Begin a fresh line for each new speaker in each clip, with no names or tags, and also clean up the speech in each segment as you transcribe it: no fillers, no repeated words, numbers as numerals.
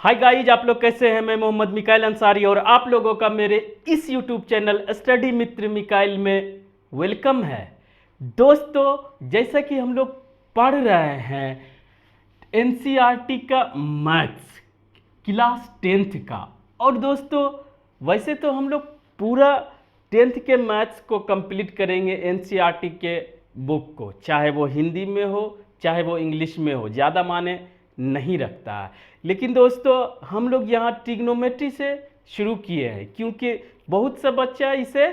Hi guys, आप लोग कैसे हैं। मैं मोहम्मद मिकाइल अंसारी और आप लोगों का मेरे इस यूट्यूब चैनल स्टडी मित्र मिकाइल में वेलकम है। दोस्तों, जैसा कि हम लोग पढ़ रहे हैं एनसीईआरटी का मैथ्स क्लास 10th का, और दोस्तों वैसे तो हम लोग पूरा 10th के मैथ्स को कंप्लीट करेंगे एनसीईआरटी के बुक को, चाहे वो हिंदी में हो चाहे वो इंग्लिश में हो, ज़्यादा माने नहीं रखता है। लेकिन दोस्तों हम लोग यहाँ ट्रिग्नोमेट्री से शुरू किए हैं, क्योंकि बहुत सा बच्चा इसे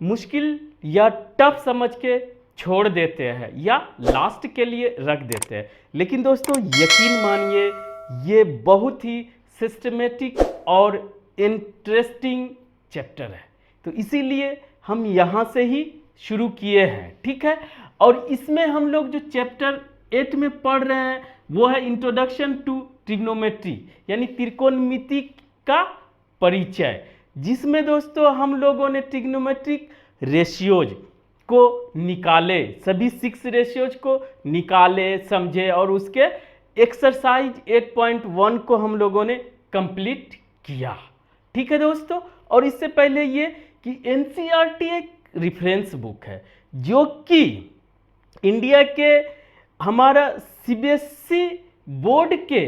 मुश्किल या टफ समझ के छोड़ देते हैं या लास्ट के लिए रख देते हैं। लेकिन दोस्तों यकीन मानिए, ये बहुत ही सिस्टमेटिक और इंटरेस्टिंग चैप्टर है, तो इसीलिए हम यहाँ से ही शुरू किए हैं, ठीक है। और इसमें हम लोग जो चैप्टर 8 में पढ़ रहे हैं वो है इंट्रोडक्शन टू ट्रिग्नोमेट्री, यानी त्रिकोणमिति का परिचय, जिसमें दोस्तों हम लोगों ने ट्रिग्नोमेट्रिक रेशियोज को निकाले, सभी 6 रेशियोज को निकाले, समझे, और उसके एक्सरसाइज 8.1 को हम लोगों ने कंप्लीट किया, ठीक है दोस्तों। और इससे पहले ये कि एनसीईआरटी एक रेफरेंस बुक है जो कि इंडिया के हमारा सीबीएसई बोर्ड के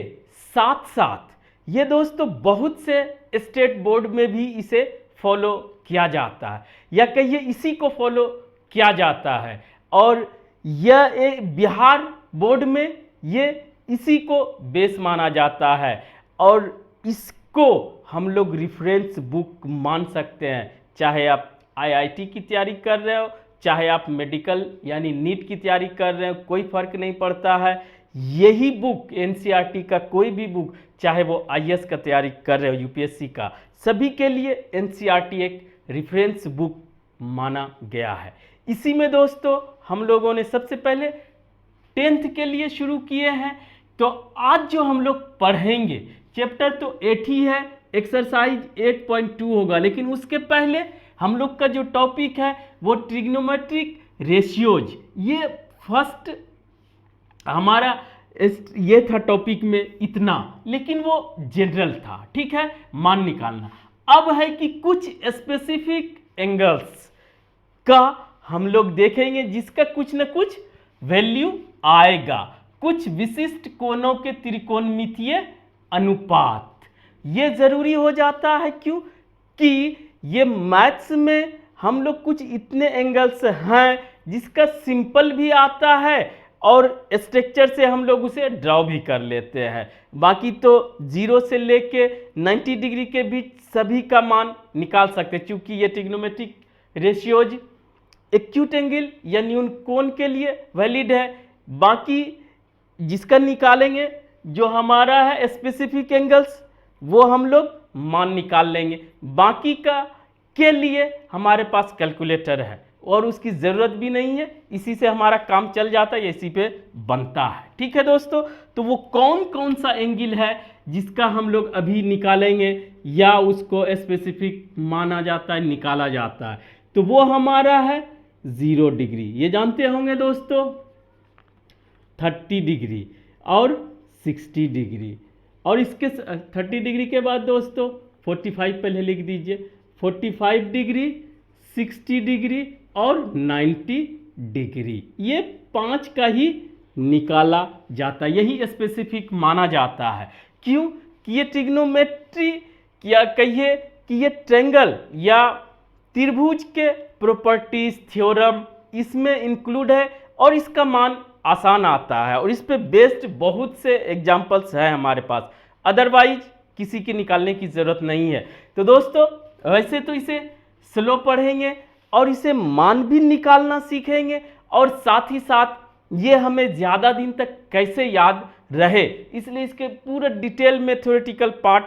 साथ साथ ये दोस्तों बहुत से स्टेट बोर्ड में भी इसे फॉलो किया जाता है, या कहिए इसी को फॉलो किया जाता है। और यह एक बिहार बोर्ड में ये इसी को बेस माना जाता है, और इसको हम लोग रेफरेंस बुक मान सकते हैं। चाहे आप आईआईटी की तैयारी कर रहे हो, चाहे आप मेडिकल यानी नीट की तैयारी कर रहे हो, कोई फर्क नहीं पड़ता है। यही बुक एनसीईआरटी का कोई भी बुक, चाहे वो आईएएस का तैयारी कर रहे हो, यूपीएससी का, सभी के लिए एनसीईआरटी एक रेफरेंस बुक माना गया है। इसी में दोस्तों हम लोगों ने सबसे पहले 10th के लिए शुरू किए हैं। तो आज जो हम लोग पढ़ेंगे चैप्टर तो 8 ही है, एक्सरसाइज 8.2 होगा, लेकिन उसके पहले हम लोग का जो टॉपिक है वो ट्रिग्नोमेट्रिक रेशियोज, ये फर्स्ट हमारा ये था टॉपिक में इतना, लेकिन वो जनरल था, ठीक है, मान निकालना। अब है कि कुछ स्पेसिफिक एंगल्स का हम लोग देखेंगे जिसका कुछ ना कुछ वैल्यू आएगा, कुछ विशिष्ट कोणों के त्रिकोणमितीय अनुपात। ये जरूरी हो जाता है, क्यों कि ये मैथ्स में हम लोग कुछ इतने एंगल्स हैं जिसका सिंपल भी आता है और स्ट्रक्चर से हम लोग उसे ड्रॉ भी कर लेते हैं। बाकी तो 0 से लेके 90 डिग्री के बीच सभी का मान निकाल सकते हैं, क्योंकि ये ट्रिग्नोमेट्रिक रेशियोज एक्यूट एंगल या न्यून कोण के लिए वैलिड है। बाकी जिसका निकालेंगे जो हमारा है स्पेसिफिक एंगल्स, वो हम लोग मान निकाल लेंगे। बाकी का के लिए हमारे पास कैलकुलेटर है और उसकी ज़रूरत भी नहीं है, इसी से हमारा काम चल जाता है, इसी पे बनता है, ठीक है दोस्तों। तो वो कौन कौन सा एंगल है जिसका हम लोग अभी निकालेंगे या उसको स्पेसिफिक माना जाता है, निकाला जाता है, तो वो हमारा है 0 डिग्री, ये जानते होंगे दोस्तों, 30 डिग्री और 60 डिग्री। और इसके 30 डिग्री के बाद दोस्तों 45 पहले लिख दीजिए, 45 डिग्री, 60 डिग्री और 90 डिग्री, ये 5 का ही निकाला जाता है, यही स्पेसिफिक माना जाता है। क्यों कि ये ट्रिग्नोमेट्री या कहिए कि ये ट्रायंगल या त्रिभुज के प्रॉपर्टीज थ्योरम इसमें इंक्लूड है और इसका मान आसान आता है, और इस पे बेस्ड बहुत से एग्जाम्पल्स हैं हमारे पास, अदरवाइज किसी के निकालने की ज़रूरत नहीं है। तो दोस्तों वैसे तो इसे स्लो पढ़ेंगे और इसे मान भी निकालना सीखेंगे, और साथ ही साथ ये हमें ज़्यादा दिन तक कैसे याद रहे, इसलिए इसके पूरा डिटेल में थ्योरेटिकल पार्ट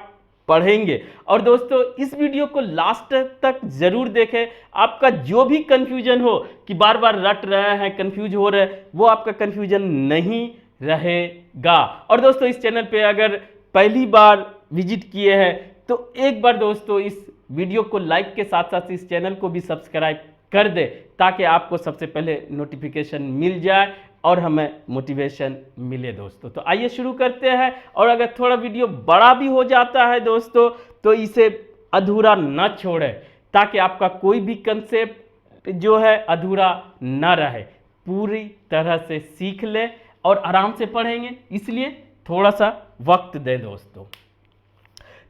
पढ़ेंगे। और दोस्तों इस वीडियो को लास्ट तक जरूर देखें। आपका जो भी कंफ्यूजन हो कि बार बार रट रहे हैं, कंफ्यूज हो रहे हैं, वो आपका कंफ्यूजन नहीं रहेगा। और दोस्तों इस चैनल पे अगर पहली बार विजिट किए हैं तो एक बार दोस्तों इस वीडियो को लाइक के साथ साथ इस चैनल को भी सब्सक्राइब कर दे, ताकि आपको सबसे पहले नोटिफिकेशन मिल जाए और हमें मोटिवेशन मिले दोस्तों। तो आइए शुरू करते हैं। और अगर थोड़ा वीडियो बड़ा भी हो जाता है दोस्तों तो इसे अधूरा न छोड़ें, ताकि आपका कोई भी कंसेप्ट जो है अधूरा न रहे, पूरी तरह से सीख ले और आराम से पढ़ेंगे, इसलिए थोड़ा सा वक्त दें दोस्तों।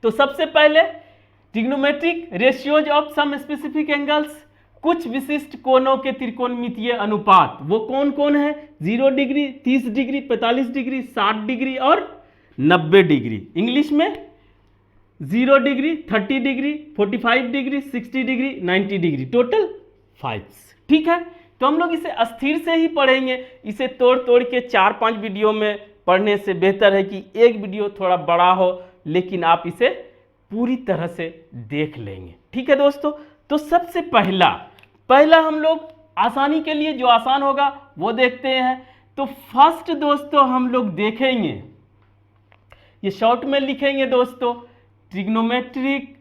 तो सबसे पहले trigonometric ratios of some specific angles, कुछ विशिष्ट कोणों के त्रिकोणमितीय अनुपात। वो कौन कौन है? 0 डिग्री, 30 डिग्री, 45 डिग्री, 60 डिग्री और 90 डिग्री। इंग्लिश में 0 degree, 30 degree, 45 degree, 60 degree, 90 degree, total 5। ठीक है, तो हम लोग इसे अस्थिर से ही पढ़ेंगे। इसे तोड़ तोड़ के 4-5 वीडियो में पढ़ने से बेहतर है कि एक वीडियो थोड़ा बड़ा हो, लेकिन आप इसे पूरी तरह से देख लेंगे। ठीक है दोस्तों, तो सबसे पहला हम लोग आसानी के लिए जो आसान होगा वो देखते हैं। तो फर्स्ट दोस्तों हम लोग देखेंगे, ये शॉर्ट में लिखेंगे दोस्तों, ट्रिग्नोमेट्रिक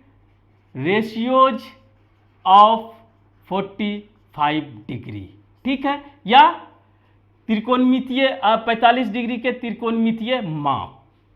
रेशियोज ऑफ 45 डिग्री। ठीक है, या त्रिकोणमितीय 45 डिग्री के त्रिकोणमितीय माप,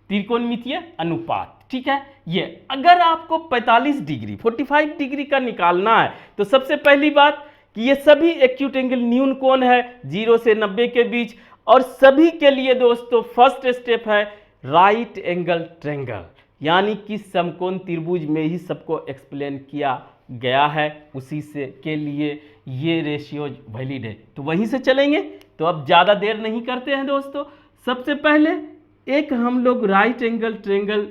त्रिकोणमितीय अनुपात। ठीक है, ये अगर आपको 45 डिग्री 45 डिग्री का निकालना है तो सबसे पहली बात कि ये सभी एक्यूट एंगल न्यून कोण है 0 से 90 के बीच, और सभी के लिए दोस्तों फर्स्ट स्टेप है राइट एंगल ट्रायंगल, यानी कि समकोण त्रिभुज में ही सबको एक्सप्लेन किया गया है, उसी से के लिए ये रेशियोज वैलिड है। तो वहीं से चलेंगे, तो अब ज़्यादा देर नहीं करते हैं दोस्तों। सबसे पहले एक हम लोग राइट एंगल ट्रायंगल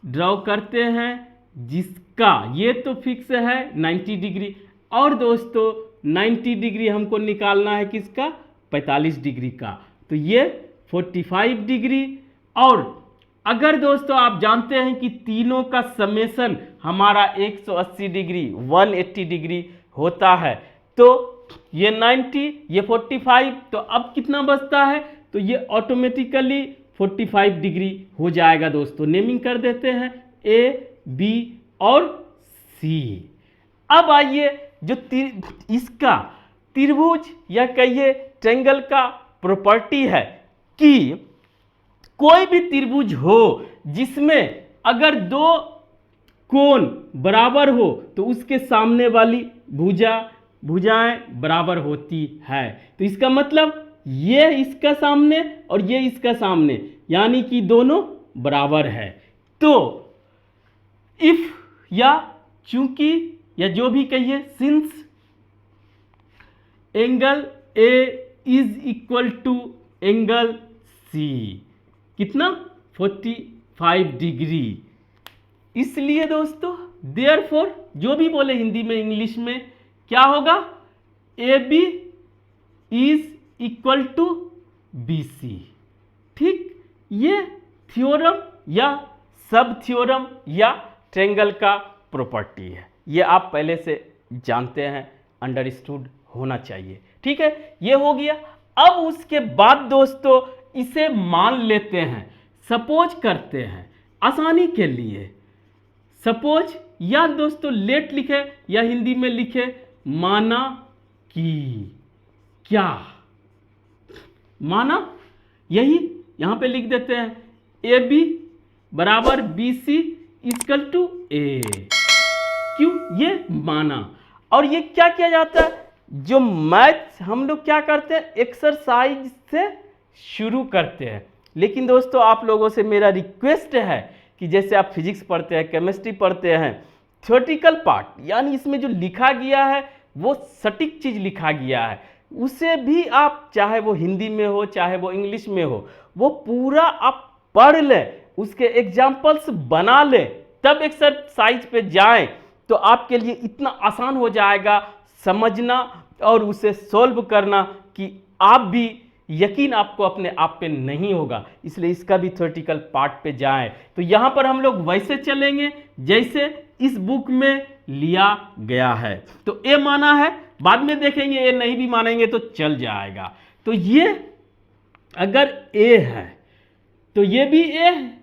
ड्रॉ करते हैं, जिसका ये तो फिक्स है 90 डिग्री, और दोस्तों 90 डिग्री हमको निकालना है किसका? 45 डिग्री का। तो ये 45 डिग्री, और अगर दोस्तों आप जानते हैं कि तीनों का समेसन हमारा 180 डिग्री 180 डिग्री होता है, तो ये 90 ये 45, तो अब कितना बचता है? तो ये ऑटोमेटिकली 45 डिग्री हो जाएगा दोस्तों। नेमिंग कर देते हैं A, B और C। अब आइए जो इसका त्रिभुज या कहिए ट्रायंगल का प्रॉपर्टी है कि कोई भी त्रिभुज हो जिसमें अगर दो कोण बराबर हो तो उसके सामने वाली भुजाएं बराबर होती है। तो इसका मतलब ये इसका सामने और ये इसका सामने, यानी कि दोनों बराबर है। तो इफ या चूंकि या जो भी कहिए, since angle A is equal to angle C, कितना? 45 डिग्री। इसलिए दोस्तों देयरफॉर जो भी बोले हिंदी में इंग्लिश में क्या होगा? AB is equal to BC। ठीक, ये थ्योरम या सब थ्योरम या ट्रायंगल का प्रॉपर्टी है, ये आप पहले से जानते हैं, अंडरस्टूड होना चाहिए। ठीक है, ये हो गया। अब उसके बाद दोस्तों इसे मान लेते हैं, सपोज करते हैं आसानी के लिए, सपोज या दोस्तों लेट लिखे या हिंदी में लिखे, माना कि क्या, माना यही यहां पे लिख देते हैं AB बराबर BC इक्वल टू A। क्यों? ये माना। और ये क्या किया जाता है? जो मैथ हम लोग क्या करते हैं, एक्सरसाइज से शुरू करते हैं। लेकिन दोस्तों आप लोगों से मेरा रिक्वेस्ट है कि जैसे आप फिजिक्स पढ़ते हैं, केमिस्ट्री पढ़ते हैं, थ्योरेटिकल पार्ट यानी इसमें जो लिखा गया है वो सटीक चीज़ लिखा गया है, उसे भी आप चाहे वो हिंदी में हो चाहे वो इंग्लिश में हो, वो पूरा आप पढ़ लें, उसके एग्जाम्पल्स बना लें, तब एक्सरसाइज पे जाएं, तो आपके लिए इतना आसान हो जाएगा समझना और उसे सॉल्व करना कि आप भी यकीन आपको अपने आप पे नहीं होगा। इसलिए इसका भी थ्योरेटिकल पार्ट पे जाएं। तो यहाँ पर हम लोग वैसे चलेंगे जैसे इस बुक में लिया गया है। तो ए माना है, बाद में देखेंगे ए नहीं भी मानेंगे तो चल जाएगा। तो ये अगर ए है तो ये भी ए है।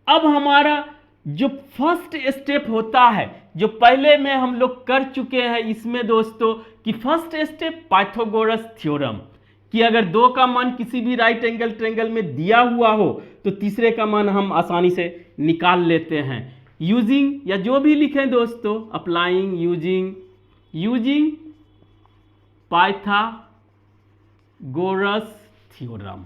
अब हमारा जो फर्स्ट स्टेप होता है, जो पहले में हम लोग कर चुके हैं इसमें दोस्तों, कि फर्स्ट स्टेप पाइथागोरस थ्योरम, कि अगर 2 का मान किसी भी राइट एंगल ट्रायंगल में दिया हुआ हो तो तीसरे का मान हम आसानी से निकाल लेते हैं यूजिंग, या जो भी लिखें दोस्तों, अप्लाइंग, यूजिंग पाइथागोरस थ्योरम।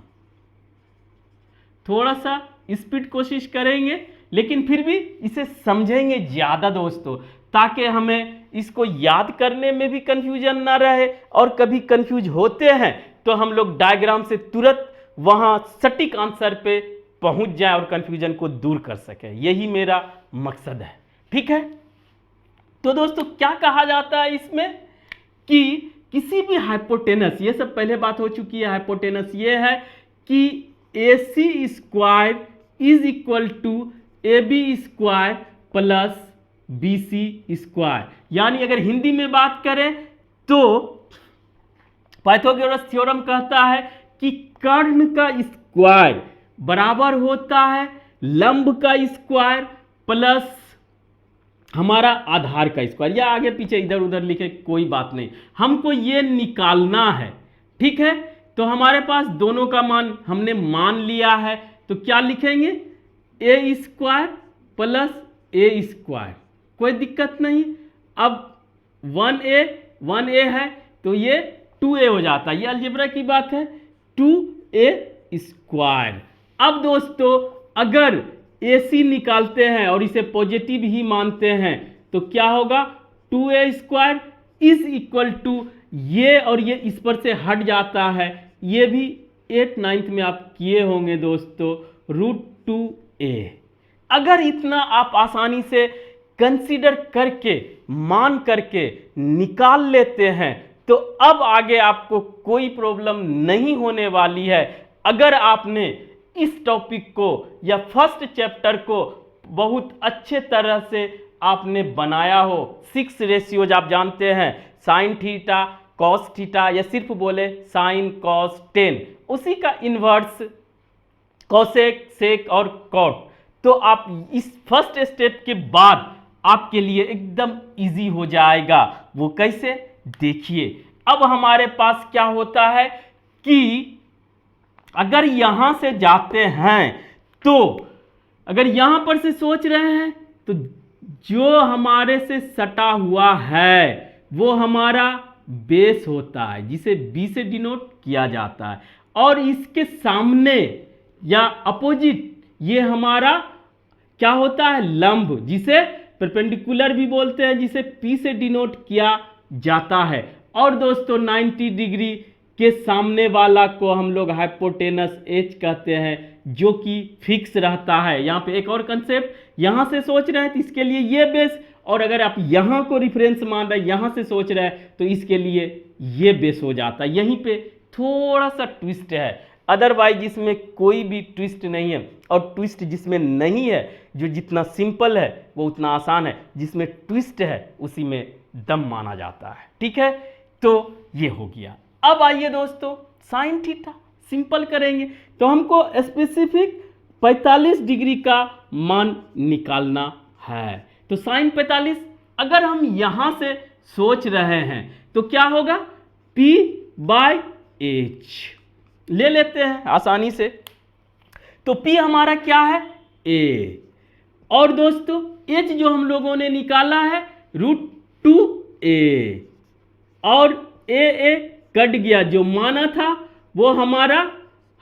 थोड़ा सा स्पीड कोशिश करेंगे लेकिन फिर भी इसे समझेंगे ज़्यादा दोस्तों, ताकि हमें इसको याद करने में भी कंफ्यूजन ना रहे, और कभी कंफ्यूज होते हैं तो हम लोग डायग्राम से तुरंत वहाँ सटीक आंसर पे पहुंच जाए और कंफ्यूजन को दूर कर सके। यही मेरा मकसद है, ठीक है। तो दोस्तों क्या कहा जाता है इसमें कि किसी भी हाइपोटेनस, ये सब पहले बात हो चुकी है, हाइपोटेनस ये है कि AC square is equal to AB square plus BC square. यानी अगर हिंदी में बात करें तो पाइथागोरस थ्योरम कहता है कि कर्ण का स्क्वायर बराबर होता है लंब का स्क्वायर प्लस हमारा आधार का स्क्वायर, या आगे पीछे इधर उधर लिखे कोई बात नहीं, हमको ये निकालना है, ठीक है। तो हमारे पास दोनों का मान हमने मान लिया है, तो क्या लिखेंगे, A square plus A square, कोई दिक्कत नहीं। अब 1A है तो ये 2A हो जाता है, ये अलजेब्रा की बात है, 2A स्क्वायर। अब दोस्तों अगर AC निकालते हैं और इसे पॉजिटिव ही मानते हैं तो क्या होगा, 2A square is equal to, ये और ये इस पर से हट जाता है, ये भी 8th 9th में आप किए होंगे दोस्तों, √2A। अगर इतना आप आसानी से कंसीडर करके मान करके निकाल लेते हैं तो अब आगे आपको कोई प्रॉब्लम नहीं होने वाली है। अगर आपने इस टॉपिक को या फर्स्ट चैप्टर को बहुत अच्छे तरह से आपने बनाया हो, 6 रेशियोज आप जानते हैं, साइन थीटा कॉस थीटा, या सिर्फ बोले साइन कॉस टेन, उसी का इन्वर्स कॉसेक सेक और कॉट, तो आप इस फर्स्ट स्टेप के बाद आपके लिए एकदम इजी हो जाएगा। वो कैसे, देखिए। अब हमारे पास क्या होता है कि अगर यहां से जाते हैं तो अगर यहां पर से सोच रहे हैं तो जो हमारे से सटा हुआ है वो हमारा बेस होता है, जिसे B से डिनोट किया जाता है, और इसके सामने या अपोजिट ये हमारा क्या होता है, लंब, जिसे परपेंडिकुलर भी बोलते हैं, जिसे P से डिनोट किया जाता है। और दोस्तों 90 डिग्री के सामने वाला को हम लोग हाइपोटेनस H कहते हैं, जो कि फिक्स रहता है। यहाँ पे एक और कंसेप्ट, यहाँ से सोच रहे हैं तो इसके लिए ये बेस, और अगर आप यहाँ को रिफरेंस मान रहे हैं, यहाँ से सोच रहे हैं तो इसके लिए ये बेस हो जाता है। यहीं पे थोड़ा सा ट्विस्ट है, अदरवाइज इसमें कोई भी ट्विस्ट नहीं है, और ट्विस्ट जिसमें नहीं है, जो जितना सिंपल है वो उतना आसान है, जिसमें ट्विस्ट है उसी में दम माना जाता है, ठीक है। तो ये हो गया। अब आइए दोस्तों साइन थीटा सिंपल करेंगे, तो हमको स्पेसिफिक 45 डिग्री का मान निकालना है। तो साइन 45 अगर हम यहां से सोच रहे हैं तो क्या होगा, P/H ले लेते हैं आसानी से। तो P हमारा क्या है, A, और दोस्तों H जो हम लोगों ने निकाला है √2A, और A कट गया, जो माना था वो हमारा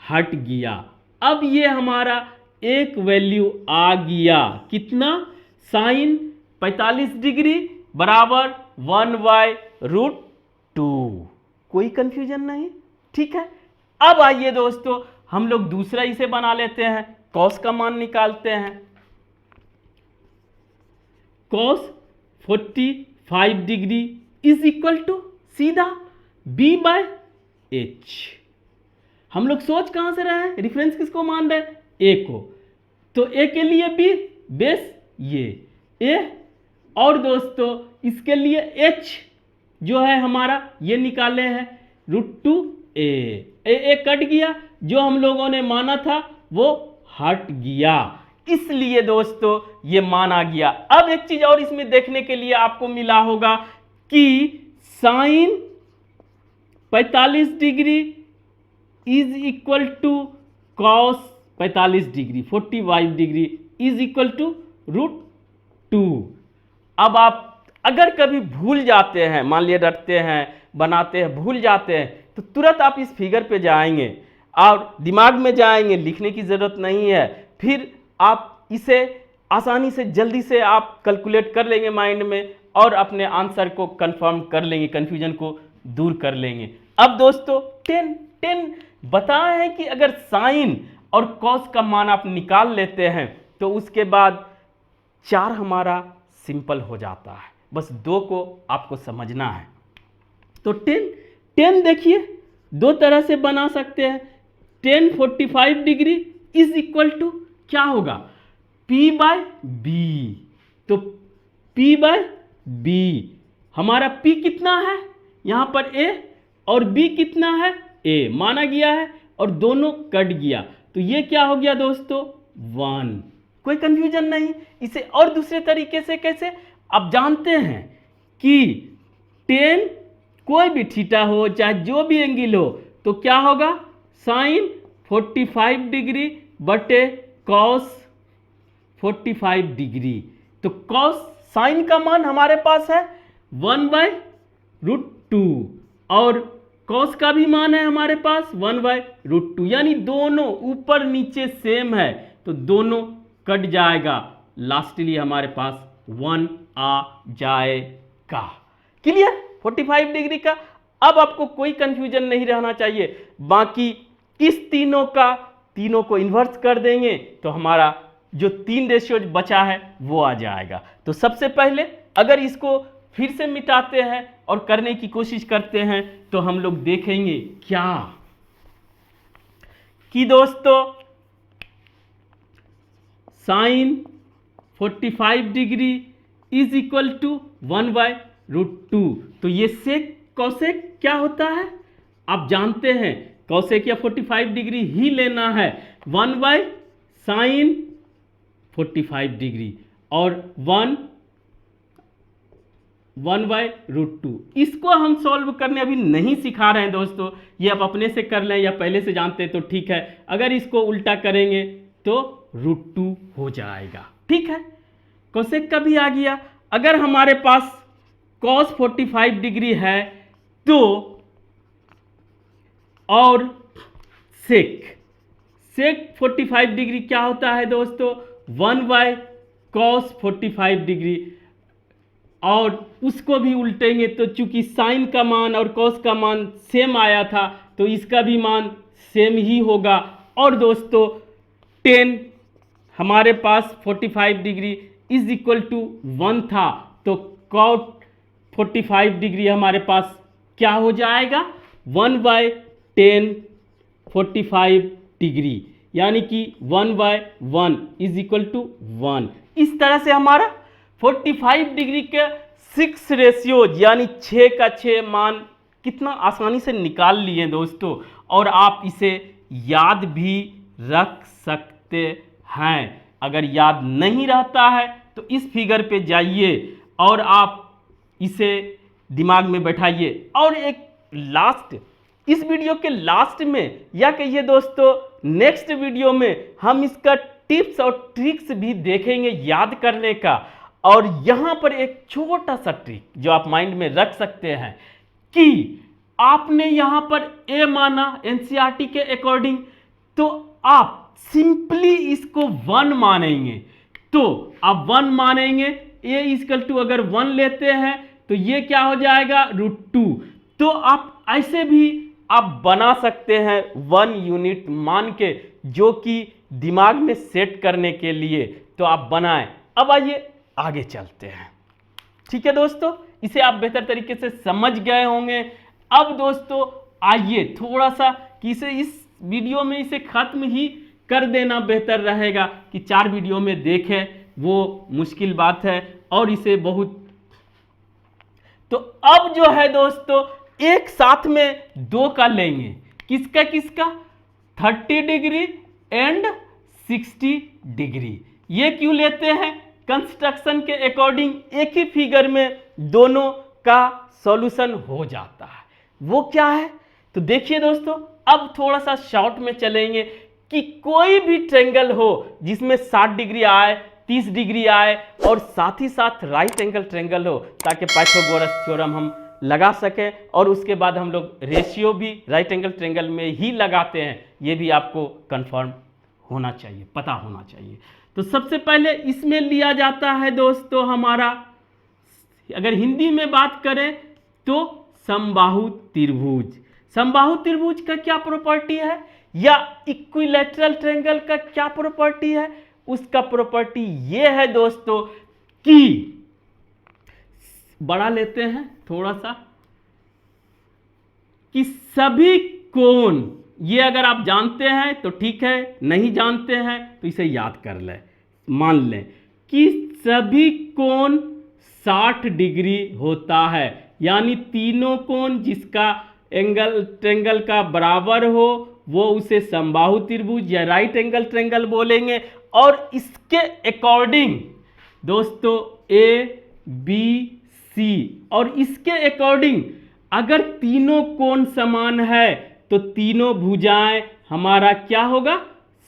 हट गया। अब ये हमारा एक वैल्यू आ गया, कितना, साइन 45 डिग्री बराबर 1/√2। कोई कंफ्यूजन नहीं, ठीक है। अब आइए दोस्तों हम लोग दूसरा इसे बना लेते हैं, कॉस का मान निकालते हैं। Cos 45 degree is equal to सीधा B/H। हम लोग सोच कहां से रहे हैं, रिफरेंस किसको मान रहे हैं, A को, तो A के लिए B बेस ये A, और दोस्तों इसके लिए H जो है हमारा ये निकाले हैं √2A। A कट गया, जो हम लोगों ने माना था वो हट गया, इसलिए दोस्तों ये मान आ गया। अब एक चीज और इसमें देखने के लिए आपको मिला होगा कि sine 45 degree is equal to cos 45 degree 45 degree is equal to √2। अब आप अगर कभी भूल जाते हैं, मान लिया रटते हैं, बनाते हैं, भूल जाते हैं, तो तुरंत आप इस फिगर पे जाएंगे और दिमाग में जाएंगे, लिखने की ज़रूरत नहीं है। फिर आप इसे आसानी से जल्दी से आप कैलकुलेट कर लेंगे माइंड में और अपने आंसर को कंफर्म कर लेंगे, कन्फ्यूजन को दूर कर लेंगे। अब दोस्तों 10 बताए हैं कि अगर साइन और कॉस का मान आप निकाल लेते हैं तो उसके बाद 4 हमारा सिंपल हो जाता है। बस 2 को आपको समझना है। तो 10 देखिए 2 तरह से बना सकते हैं। 10 45 डिग्री इज इक्वल टू क्या होगा, P/B। तो P/B हमारा P कितना है यहां पर A और B कितना है A माना गया है और दोनों कट गया, तो ये क्या हो गया दोस्तों 1। कोई कंफ्यूजन नहीं। इसे और दूसरे तरीके से कैसे, आप जानते हैं कि 10 कोई भी थीटा हो चाहे जो भी एंगल हो तो क्या होगा साइन 45 डिग्री बटे कॉस 45 डिग्री। तो कॉस साइन का मान हमारे पास है 1/√2 और कॉस का भी मान है हमारे पास 1/√2, यानी दोनों ऊपर नीचे सेम है तो दोनों कट जाएगा, लास्टली हमारे पास 1 आ जाएगा। क्लियर 45 डिग्री का। अब आपको कोई कंफ्यूजन नहीं रहना चाहिए। बाकी इस तीनों को इन्वर्स कर देंगे तो हमारा जो 3 रेशियो बचा है वो आ जाएगा। तो सबसे पहले अगर इसको फिर से मिटाते हैं और करने की कोशिश करते हैं तो हम लोग देखेंगे क्या कि दोस्तों sine 45 degree is equal to 1/√2। तो ये सेक कॉसेक क्या होता है आप जानते हैं, कॉसेक या 45 डिग्री ही लेना है। 1/sin 45 डिग्री और 1/√2। इसको हम सॉल्व करने अभी नहीं सिखा रहे हैं दोस्तों, ये आप अपने से कर लें या पहले से जानते हैं तो ठीक है। अगर इसको उल्टा करेंगे तो √2 हो जाएगा। ठीक है, कोसेक का भी आ गया। अगर हमारे पास cos 45 डिग्री है तो और सेक 45 डिग्री क्या होता है दोस्तों 1/cos 45 डिग्री, और उसको भी उल्टेंगे तो चूंकि साइन का मान और कॉस का मान सेम आया था तो इसका भी मान सेम ही होगा। और दोस्तों 10 हमारे पास 45 डिग्री इज इक्वल टू 1 था तो cot 45 डिग्री हमारे पास क्या हो जाएगा 1/10 45 डिग्री, यानी कि 1/1 इज इक्वल टू 1। इस तरह से हमारा 45 डिग्री के 6 रेशियोज यानी 6 का 6 मान कितना आसानी से निकाल लिए दोस्तों, और आप इसे याद भी रख सकते हैं। अगर याद नहीं रहता है तो इस फिगर पे जाइए और आप इसे दिमाग में बैठाइए। और एक लास्ट, इस वीडियो के लास्ट में या कहिए दोस्तों नेक्स्ट वीडियो में हम इसका टिप्स और ट्रिक्स भी देखेंगे याद करने का। और यहां पर एक छोटा सा ट्रिक जो आप माइंड में रख सकते हैं कि आपने यहां पर ए माना एनसीईआरटी के अकॉर्डिंग, तो आप सिंपली इसको 1 मानेंगे। तो आप 1 मानेंगे, ए इक्वल टू अगर 1 लेते हैं तो ये क्या हो जाएगा √2। तो आप ऐसे भी आप बना सकते हैं 1 यूनिट मान के, जो कि दिमाग में सेट करने के लिए तो आप बनाएं। अब आइए आगे चलते हैं। ठीक है दोस्तों, इसे आप बेहतर तरीके से समझ गए होंगे। अब दोस्तों आइए थोड़ा सा कि इसे इस वीडियो में इसे खत्म ही कर देना बेहतर रहेगा कि 4 वीडियो में देखें, वो मुश्किल बात है और इसे बहुत। तो अब जो है दोस्तों एक साथ में 2 का लेंगे, किसका किसका 30 डिग्री एंड 60 डिग्री। ये क्यों लेते हैं, कंस्ट्रक्शन के अकॉर्डिंग एक ही फिगर में दोनों का सॉल्यूशन हो जाता है। वो क्या है तो देखिए दोस्तों, अब थोड़ा सा शॉर्ट में चलेंगे कि कोई भी ट्रायंगल हो जिसमें 60 डिग्री आए, 30 डिग्री आए और साथ ही साथ राइट एंगल ट्रायंगल हो, ताकि पाइथागोरस थ्योरम हम लगा सकें। और उसके बाद हम लोग रेशियो भी राइट एंगल ट्रायंगल में ही लगाते हैं, ये भी आपको कंफर्म होना चाहिए, पता होना चाहिए। तो सबसे पहले इसमें लिया जाता है दोस्तों हमारा, अगर हिंदी में बात करें तो समबाहु त्रिभुज। समबाहु त्रिभुज का क्या प्रॉपर्टी है, या इक्विलैटरल ट्रायंगल का क्या प्रॉपर्टी है? उसका प्रॉपर्टी ये है दोस्तों कि बड़ा लेते हैं थोड़ा सा, कि सभी कोण, ये अगर आप जानते हैं तो ठीक है, नहीं जानते हैं तो इसे याद कर लें। मान लें कि सभी कोण 60 डिग्री होता है, यानी तीनों कोण जिसका एंगल ट्रायंगल का बराबर हो वो उसे समबाहु त्रिभुज या राइट एंगल ट्रायंगल बोलेंगे। और इसके अकॉर्डिंग दोस्तों ए बी सी, और इसके अकॉर्डिंग अगर तीनों कोण समान है तो तीनों भुजाएं हमारा क्या होगा,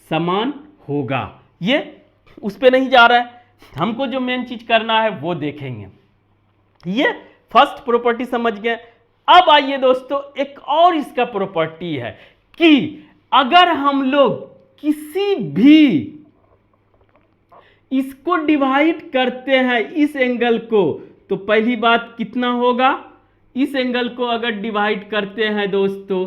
समान होगा। ये उस पे नहीं जा रहा है, हमको जो मेन चीज करना है वो देखेंगे। ये फर्स्ट प्रॉपर्टी समझ गए। अब आइए दोस्तों, एक और इसका प्रॉपर्टी है कि अगर हम लोग किसी भी इसको डिवाइड करते हैं इस एंगल को, तो पहली बात कितना होगा, इस एंगल को अगर डिवाइड करते हैं दोस्तों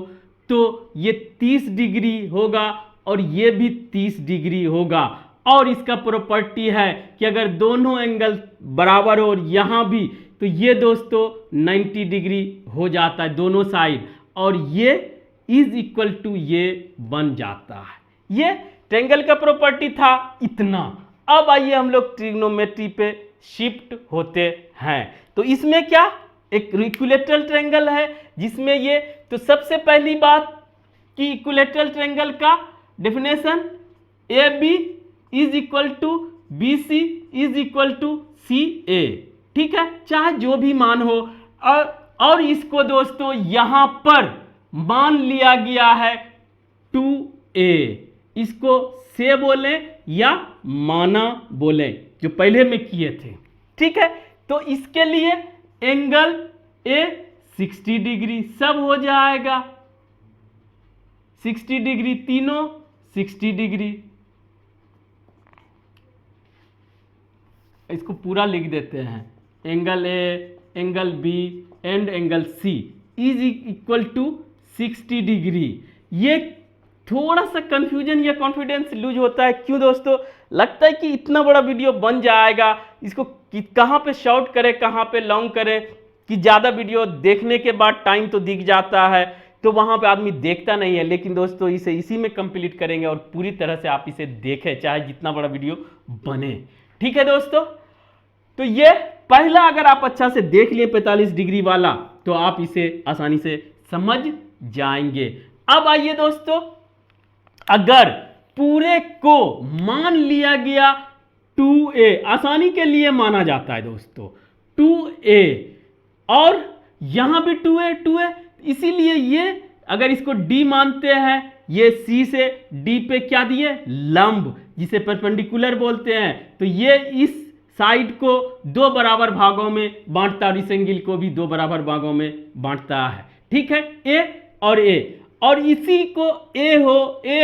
तो ये 30 डिग्री होगा और ये भी 30 डिग्री होगा। और इसका प्रॉपर्टी है कि अगर दोनों एंगल बराबर हो और यहां भी, तो ये दोस्तों 90 डिग्री हो जाता है दोनों साइड, और ये इज इक्वल टू ये बन जाता है। ये ट्रायंगल का प्रॉपर्टी था इतना। अब आइए हम लोग ट्रिग्नोमेट्री पे शिफ्ट होते हैं। तो इसमें क्या, एक इक्विलैटरल ट्रायंगल है जिसमें ये, तो सबसे पहली बात कि इक्विलैटरल ट्रायंगल का definition A B is equal to B C is equal to C A, ठीक है, चाहे जो भी मान हो। और इसको दोस्तों यहां पर मान लिया गया है 2a, इसको से बोले या माना बोले, जो पहले में किए थे, ठीक है। तो इसके लिए एंगल ए 60 डिग्री सब हो जाएगा, 60 डिग्री, तीनों 60 डिग्री। इसको पूरा लिख देते हैं, angle A, angle B and angle C is equal to 60 degree. ये थोड़ा सा कंफ्यूजन या कॉन्फिडेंस लूज होता है, क्यों दोस्तों, लगता है कि इतना बड़ा वीडियो बन जाएगा, इसको कहाँ पे शॉर्ट करें कहाँ पे लॉन्ग करें, कि ज़्यादा वीडियो देखने के बाद टाइम तो दिख जाता है तो वहाँ पे आदमी देखता नहीं है। लेकिन दोस्तों इसे इसी में कंप्लीट करेंगे और पूरी तरह से आप इसे देखें, चाहे जितना बड़ा वीडियो बने, ठीक है दोस्तों। तो ये पहला अगर आप अच्छा से देख लिए 45 डिग्री वाला, तो आप इसे आसानी से समझ जाएंगे। अब आइए दोस्तों, अगर पूरे को मान लिया गया 2a, आसानी के लिए माना जाता है दोस्तों 2a, और यहां भी 2a, इसीलिए ये अगर इसको d मानते हैं, ये c से d पे क्या दिए, लंब, जिसे परपेंडिकुलर बोलते हैं, तो ये इस साइड को दो बराबर भागों में बांटता है और इस एंगल को भी दो बराबर भागों में बांटता है, ठीक है, a और a, और इसी को a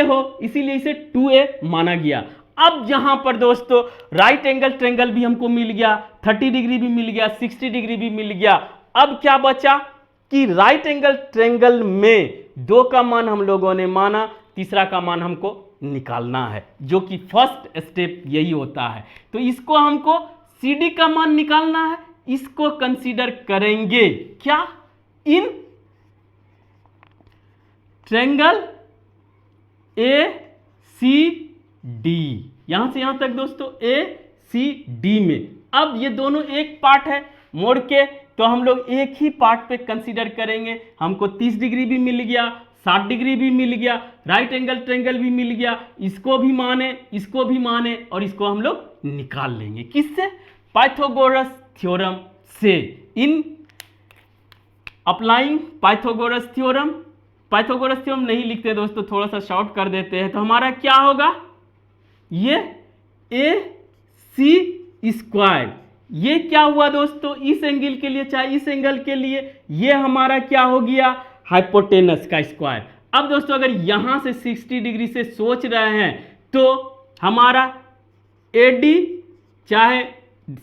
हो, इसीलिए इसे 2a माना गया। अब यहां पर दोस्तों राइट एंगल ट्रायंगल भी हमको मिल गया, 30 डिग्री भी मिल गया, 60 डिग्री भी मिल गया। अब क्या बचा कि राइट एंगल ट्रायंगल में 2 का मान हम लोगों ने माना, तीसरा का मान हमको निकालना है, जो कि फर्स्ट स्टेप यही होता है। तो इसको हमको CD का मान निकालना है, इसको कंसीडर करेंगे क्या, इन ट्रायंगल ACD, यहां से यहां तक दोस्तों ACD में। अब ये दोनों एक पार्ट है, मोड़ के तो हम लोग एक ही पार्ट पे कंसीडर करेंगे। हमको 30 डिग्री भी मिल गया, 60 डिग्री भी मिल गया, राइट एंगल ट्रायंगल भी मिल गया, इसको भी माने, इसको भी माने, और इसको हम लोग निकाल लेंगे किससे, पाइथागोरस थ्योरम से। In applying Pythagoras theorem Pythagoras theorem नहीं लिखते दोस्तों, थोड़ा सा शॉर्ट कर देते हैं। तो हमारा क्या होगा, ये ए सी स्क्वायर, ये क्या हुआ दोस्तों इस एंगल के लिए चाहे इस एंगल के लिए, ये हमारा क्या हो गया, हाइपोटेनस का स्क्वायर। अब दोस्तों अगर यहां से 60 डिग्री से सोच रहे हैं तो हमारा एडी चाहे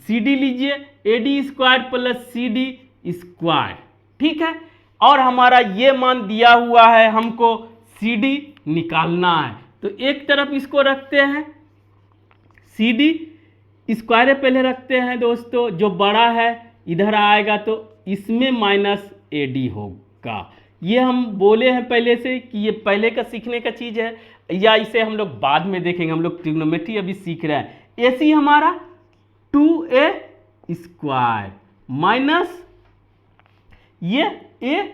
CD लीजिए, AD square plus CD square, ठीक है। और हमारा ये मान दिया हुआ है, हमको CD निकालना है। तो एक तरफ इसको रखते हैं, CD स्क्वायर पहले रखते हैं दोस्तों, जो बड़ा है इधर आएगा तो इसमें माइनस AD होगा। ये हम बोले हैं पहले से कि ये पहले का सीखने का चीज़ है, या इसे हम लोग बाद में देखेंगे, हम लोग ट्रिग्नोमेट्री अभी सीख रहे हैं। AC हमारा 2A स्क्वायर माइनस ये A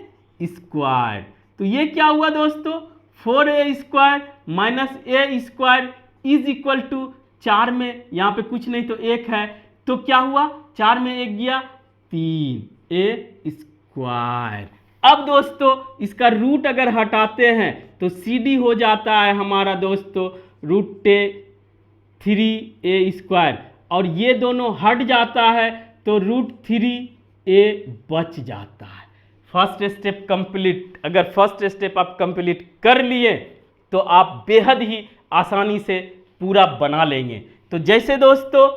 स्क्वायर, तो ये क्या हुआ दोस्तों 4A square minus A square is equal to 4 में यहाँ पे कुछ नहीं तो 1 है, तो क्या हुआ 4 में 1 गया 3A स्क्वायर। अब दोस्तों इसका रूट अगर हटाते हैं तो CD हो जाता है हमारा दोस्तों √3A स्क्वायर, और ये दोनों हट जाता है तो √3A बच जाता है। First step complete. अगर फर्स्ट स्टेप आप कंप्लीट कर लिए तो आप बेहद ही आसानी से पूरा बना लेंगे। तो जैसे दोस्तों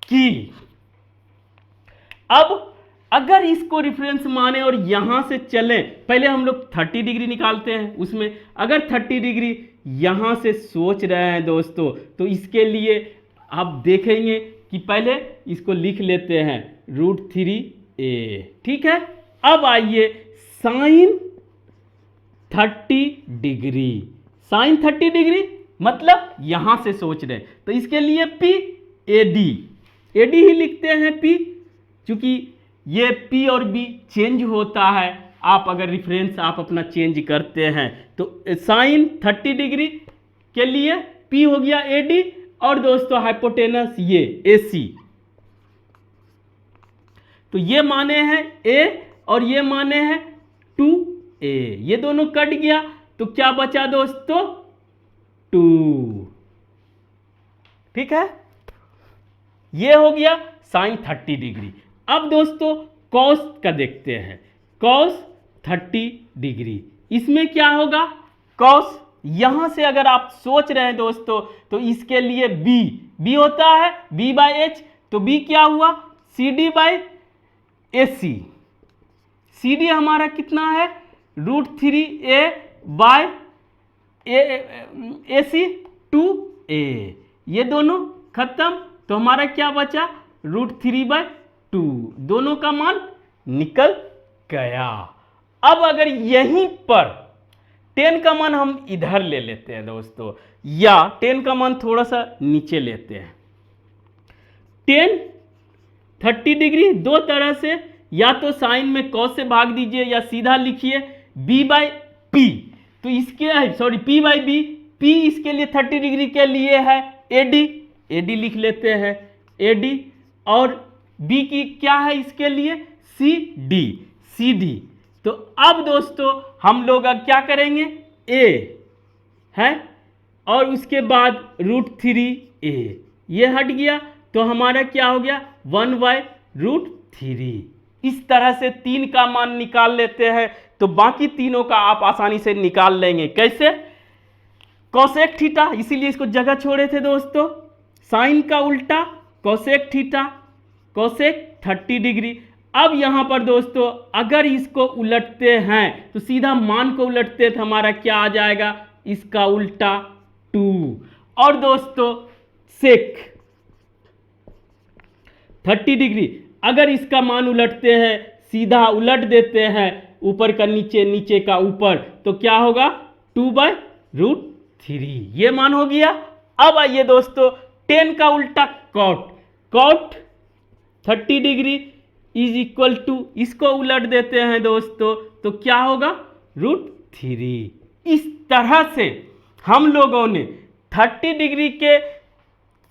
कि अब अगर इसको रेफरेंस माने और यहां से चलें, पहले हम लोग 30 डिग्री निकालते हैं उसमें। अगर 30 डिग्री यहां से सोच रहे हैं दोस्तों तो इसके लिए आप देखेंगे कि पहले इसको लिख लेते हैं √3A, ठीक है। अब आइए साइन 30 डिग्री, साइन 30 डिग्री मतलब यहां से सोच रहे हैं तो इसके लिए PAD, AD ही लिखते हैं P, क्योंकि ये P और B चेंज होता है। आप अगर रेफरेंस आप अपना चेंज करते हैं तो साइन 30 डिग्री के लिए P हो गया AD, और दोस्तों हाइपोटेनस ये AC, तो ये माने हैं A और ये माने हैं 2A, ये दोनों कट गया तो क्या बचा दोस्तों 2, ठीक है। ये हो गया साइन 30 डिग्री। अब दोस्तों कॉस का देखते हैं, कॉस 30 डिग्री, इसमें क्या होगा कॉस, यहां से अगर आप सोच रहे हैं दोस्तों तो इसके लिए B होता है B/H, तो B क्या हुआ CD/AC, CD हमारा कितना है √3A/AC 2A, ये दोनों खत्म तो हमारा क्या बचा √3/2, दोनों का मान निकल गया। अब अगर यहीं पर 10 का मान हम इधर ले लेते हैं दोस्तों, या 10 का मान थोड़ा सा नीचे लेते हैं, 10 30 डिग्री दो तरह से, या तो साइन में कॉस से भाग दीजिए या सीधा लिखिए B/P, तो इसके सॉरी P/B, P इसके लिए 30 डिग्री के लिए है AD लिख लेते हैं AD, और B की क्या है इसके लिए CD। तो अब दोस्तों हम लोग अब क्या करेंगे A है और उसके बाद √3A, ये हट गया तो हमारा क्या हो गया 1/√3। इस तरह से 3 का मान निकाल लेते हैं तो बाकी तीनों का आप आसानी से निकाल लेंगे। कैसे, कोसेक थीटा, इसीलिए इसको जगह छोड़े थे दोस्तों, साइन का उल्टा कोसेक थीटा, कोसेक 30 डिग्री। अब यहां पर दोस्तों अगर इसको उलटते हैं तो सीधा मान को उलटते तो हमारा क्या आ जाएगा, इसका उल्टा 2। और दोस्तों सेक 30 डिग्री, अगर इसका मान उलटते हैं, सीधा उलट देते हैं, ऊपर का नीचे, नीचे का ऊपर, तो क्या होगा 2/√3, ये मान हो गया। अब आइए दोस्तों 10 का उल्टा cot 30 degree is equal to, इसको उलट देते हैं दोस्तों तो क्या होगा √3। इस तरह से हम लोगों ने 30 डिग्री के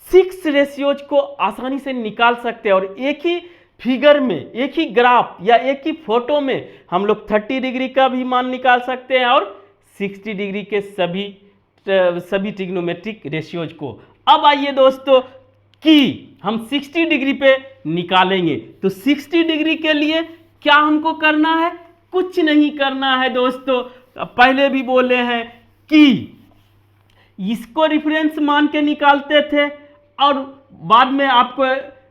6 रेशियोज को आसानी से निकाल सकते हैं, और एक ही फिगर में, एक ही ग्राफ या एक ही फोटो में हम लोग 30 डिग्री का भी मान निकाल सकते हैं और 60 डिग्री के सभी ट्रिग्नोमेट्रिक रेशियोज को। अब आइए दोस्तों कि हम 60 डिग्री पे निकालेंगे। तो 60 डिग्री के लिए क्या हमको करना है? कुछ नहीं करना है दोस्तों। पहले भी बोले हैं कि इसको रेफरेंस मान के निकालते थे और बाद में आपको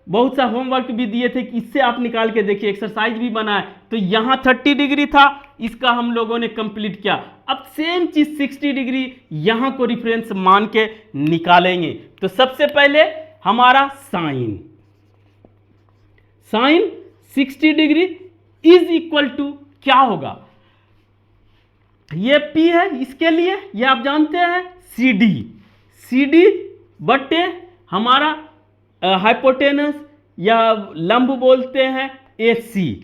बहुत सा होमवर्क भी दिए थे कि इससे आप निकाल के देखिए, एक्सरसाइज भी बनाए। तो यहाँ 30 डिग्री था, इसका हम लोगों ने कंप्लीट किया। अब सेम चीज 60 डिग्री यहाँ को रेफरेंस मान के निकालेंगे। तो सबसे पहले हमारा sine 60 degree is equal to क्या होगा? ये P है, इसके लिए ये आप जानते हैं CD बटे हमारा हाइपोटेनस या लंब बोलते हैं AC।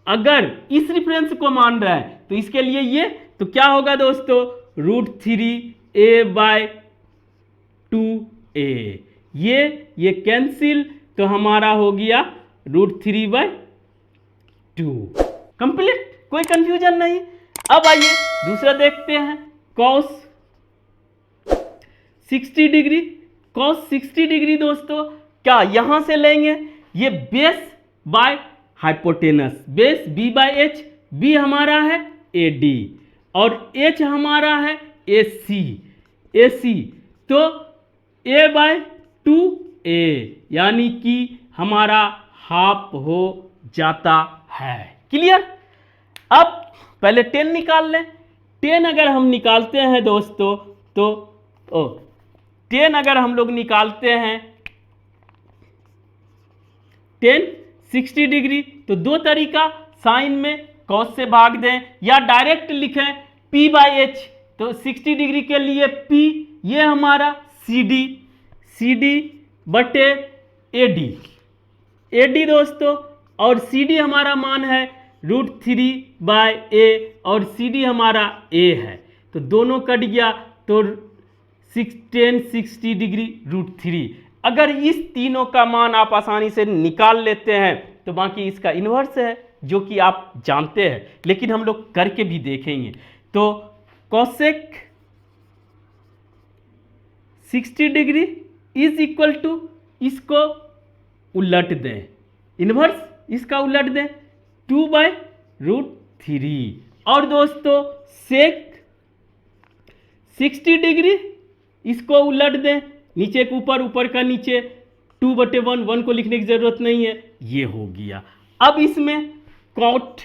अगर इस रेफरेंस को मान रहा है तो इसके लिए ये तो क्या होगा दोस्तों? √3a/2a। ये कैंसिल, तो हमारा हो गया √3/2। कंप्लीट, कोई कंफ्यूजन नहीं। अब आइए दूसरा देखते हैं, cos 60 डिग्री दोस्तों क्या यहां से लेंगे? ये base by hypotenuse, base b/h, b हमारा है AD और h हमारा है AC। तो a/2a यानी कि हमारा हाफ हो जाता है। क्लियर? अब पहले 10 निकाल लें। 10 अगर हम निकालते हैं दोस्तों तो 10 अगर हम लोग निकालते हैं 10 60 डिग्री, तो दो तरीका, साइन में cos से भाग दें या डायरेक्ट लिखें p/h। तो 60 डिग्री के लिए p, ये हमारा CD बटे AD दोस्तों, और CD हमारा मान है √3/a और CD हमारा a है, तो दोनों कट गया। तो 60 डिग्री √3। अगर इस तीनों का मान आप आसानी से निकाल लेते हैं तो बाकी इसका इन्वर्स है जो कि आप जानते हैं, लेकिन हम लोग करके भी देखेंगे। तो cosec 60 degree is equal to, इसको उलट दें, इन्वर्स इसका उलट दें 2/√3। और दोस्तों सेक 60 डिग्री, इसको उलट दें, नीचे के ऊपर, ऊपर का नीचे, 2/1, 1 को लिखने की जरूरत नहीं है, ये हो गया। अब इसमें कॉट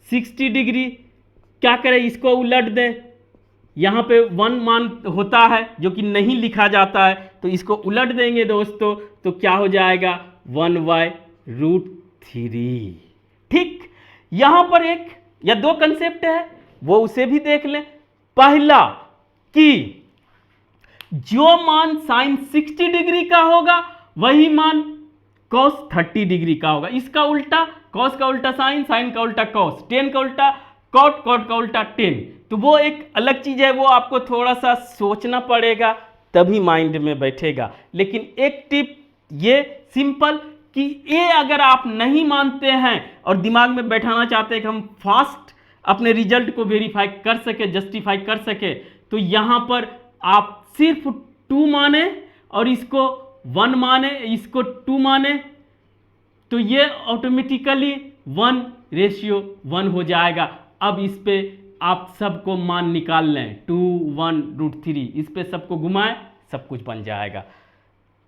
60 डिग्री क्या करें? इसको उलट दें, यहाँ पे 1 मान होता है जो कि नहीं लिखा जाता है, तो इसको उलट देंगे दोस्तों, तो क्या हो जाएगा? 1/√3। ठीक, यहां पर एक या दो कंसेप्ट है, वो उसे भी देख लें। पहला कि जो मान साइन 60 डिग्री का होगा वही मान cos 30 डिग्री का होगा। इसका उल्टा, cos का उल्टा साइन, साइन का उल्टा cos, tan का उल्टा cot, cot का उल्टा tan। तो वो एक अलग चीज है, वो आपको थोड़ा सा सोचना पड़ेगा तभी माइंड में बैठेगा। लेकिन एक टिप ये सिंपल कि ये अगर आप नहीं मानते हैं और दिमाग में बैठाना चाहते हैं कि हम फास्ट अपने रिजल्ट को वेरीफाई कर सके, जस्टिफाई कर सके, तो यहां पर आप सिर्फ 2 माने और इसको 1 माने, इसको 2 माने, तो ये ऑटोमेटिकली 1:1 हो जाएगा। अब इस पे आप सबको मान निकाल लें, 2, 1√3, इस पे सबको घुमाएं, सब कुछ बन जाएगा।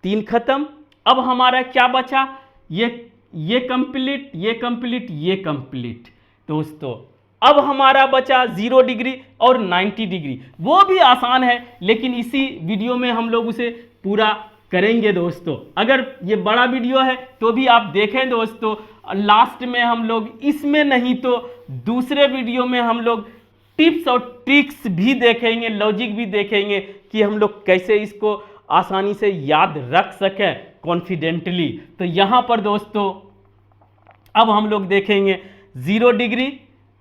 3 खत्म। अब हमारा क्या बचा? ये कंप्लीट, ये कंप्लीट, ये कंप्लीट दोस्तों। अब हमारा बचा 0 डिग्री और 90 डिग्री। वो भी आसान है, लेकिन इसी वीडियो में हम लोग उसे पूरा करेंगे दोस्तों। अगर ये बड़ा वीडियो है तो भी आप देखें दोस्तों, लास्ट में हम लोग इसमें नहीं तो दूसरे वीडियो में हम लोग टिप्स और ट्रिक्स भी देखेंगे, लॉजिक भी देखेंगे कि हम लोग कैसे इसको आसानी से याद रख सकें कॉन्फिडेंटली। तो यहाँ पर दोस्तों अब हम लोग देखेंगे 0 डिग्री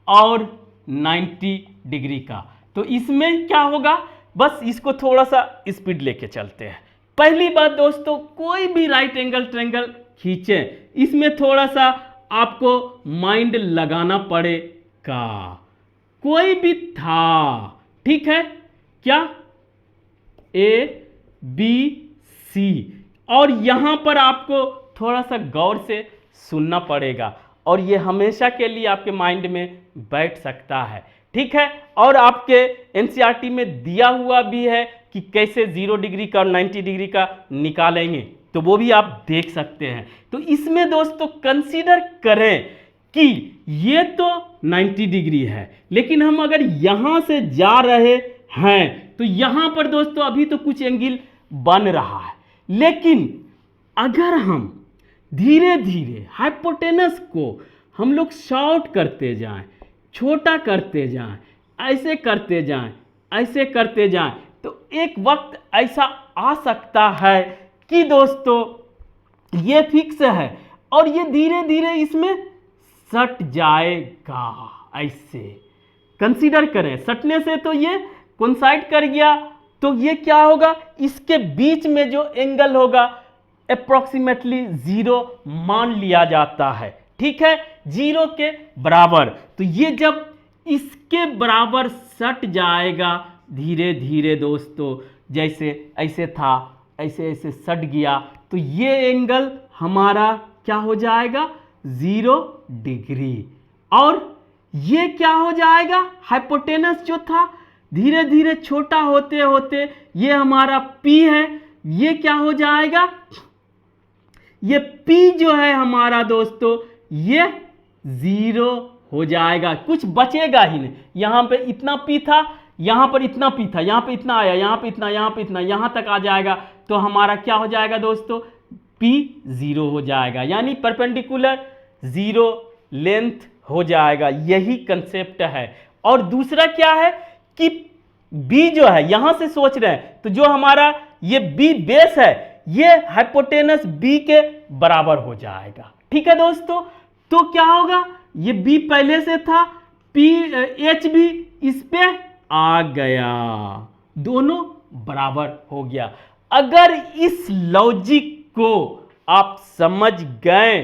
और 90 डिग्री का। तो इसमें क्या होगा? बस इसको थोड़ा सा स्पीड लेके चलते हैं। पहली बात दोस्तों, कोई भी राइट एंगल ट्रायंगल खींचें, इसमें थोड़ा सा आपको माइंड लगाना पड़ेगा। कोई भी था, ठीक है, क्या ए बी सी। और यहां पर आपको थोड़ा सा गौर से सुनना पड़ेगा और ये हमेशा के लिए आपके माइंड में बैठ सकता है, ठीक है। और आपके एनसीईआरटी में दिया हुआ भी है कि कैसे 0 डिग्री का और 90 डिग्री का निकालेंगे, तो वो भी आप देख सकते हैं। तो इसमें दोस्तों कंसीडर करें कि ये तो 90 डिग्री है, लेकिन हम अगर यहां से जा रहे हैं तो यहां पर दोस्तों अभी तो कुछ एंगल बन रहा है, लेकिन अगर हम धीरे धीरे हाइपोटेनस को हम लोग शॉर्ट करते जाएं, छोटा करते जाएं, ऐसे करते जाएं, ऐसे करते जाएं, तो एक वक्त ऐसा आ सकता है कि दोस्तों ये फिक्स है और ये धीरे धीरे इसमें सट जाएगा। ऐसे कंसीडर करें, सटने से तो ये कोइंसाइड कर गया, तो ये क्या होगा, इसके बीच में जो एंगल होगा अप्रोक्सीमेटली 0 मान लिया जाता है, ठीक है, 0 के बराबर। तो ये जब इसके बराबर सट जाएगा धीरे धीरे दोस्तों, जैसे ऐसे था ऐसे ऐसे सट गया, तो ये एंगल हमारा क्या हो जाएगा, 0 डिग्री। और ये क्या हो जाएगा, हाइपोटेनस जो था धीरे धीरे छोटा होते होते ये हमारा P है, ये क्या हो जाएगा, ये P जो है हमारा दोस्तों ये 0 हो जाएगा, कुछ बचेगा ही नहीं। यहां पे इतना P था, यहां पर इतना P था, यहां पे इतना आया, यहां पे इतना, यहां पे इतना, यहां तक आ जाएगा, तो हमारा क्या हो जाएगा दोस्तों, P 0 हो जाएगा, यानी परपेंडिकुलर 0 लेंथ हो जाएगा। यही कंसेप्ट है। और दूसरा क्या है कि B जो है, यहां से सोच रहे हैं तो जो हमारा ये B बेस है ये हाइपोटेनस B के बराबर हो जाएगा, ठीक है दोस्तों। तो क्या होगा, ये B पहले से था, H भी इस पे आ गया, दोनों बराबर हो गया। अगर इस लॉजिक को आप समझ गए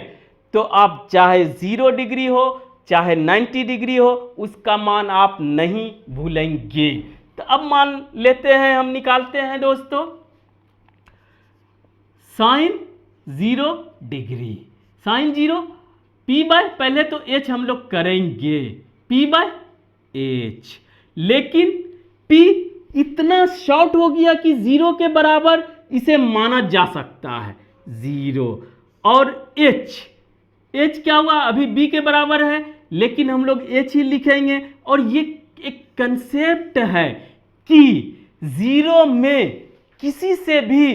तो आप चाहे 0 डिग्री हो चाहे 90 डिग्री हो, उसका मान आप नहीं भूलेंगे। तो अब मान लेते हैं, हम निकालते हैं दोस्तों sine 0 degree, sine 0 P by, पहले तो H हम लोग करेंगे, P बाय H, लेकिन P इतना शॉर्ट हो गया कि 0 के बराबर इसे माना जा सकता है 0। और H क्या हुआ, अभी B के बराबर है, लेकिन हम लोग H ही लिखेंगे। और ये एक कंसेप्ट है कि 0 में किसी से भी